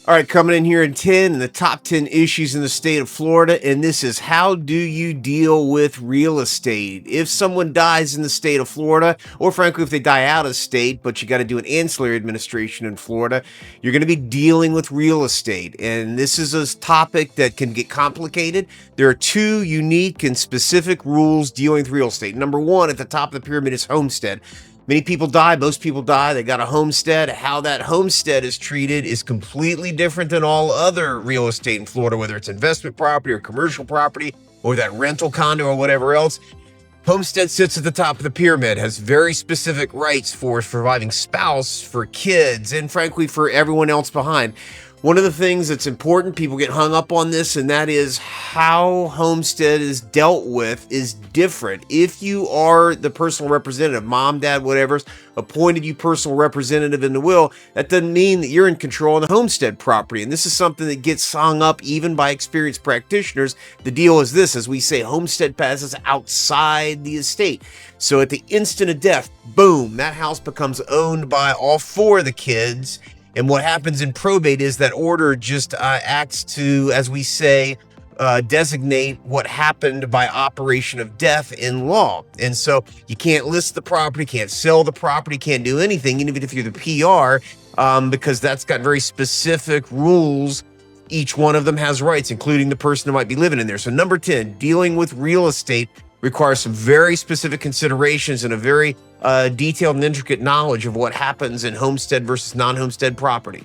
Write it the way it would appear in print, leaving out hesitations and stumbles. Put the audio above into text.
All right, coming in here in 10, the top 10 issues in the state of Florida, and this is how do you deal with real estate? If someone dies in the state of Florida, or frankly, if they die out of state, but you got to do an ancillary administration in Florida, you're going to be dealing with real estate. And this is a topic that can get complicated. There are two unique and specific rules dealing with real estate. Number one, at the top of the pyramid is homestead. Many people die, most people die, they got a homestead. How that homestead is treated is completely different than all other real estate in Florida, whether it's investment property or commercial property or that rental condo or whatever else. Homestead sits at the top of the pyramid, has very specific rights for surviving spouse, for kids, and frankly, for everyone else behind. One of the things that's important, people get hung up on this, and that is how homestead is dealt with is different. If you are the personal representative, mom, dad, whatever's appointed you personal representative in the will, that doesn't mean that you're in control of the homestead property. And this is something that gets hung up even by experienced practitioners. The deal is this, as we say, homestead passes outside the estate. So at the instant of death, boom, that house becomes owned by all four of the kids. And what happens in probate is that order just acts to, as we say, designate what happened by operation of death in law. And so you can't list the property, can't sell the property, can't do anything, even if you're the PR, because that's got very specific rules. Each one of them has rights, including the person who might be living in there. So number 10, dealing with real estate requires some very specific considerations and a very detailed and intricate knowledge of what happens in homestead versus non-homestead property.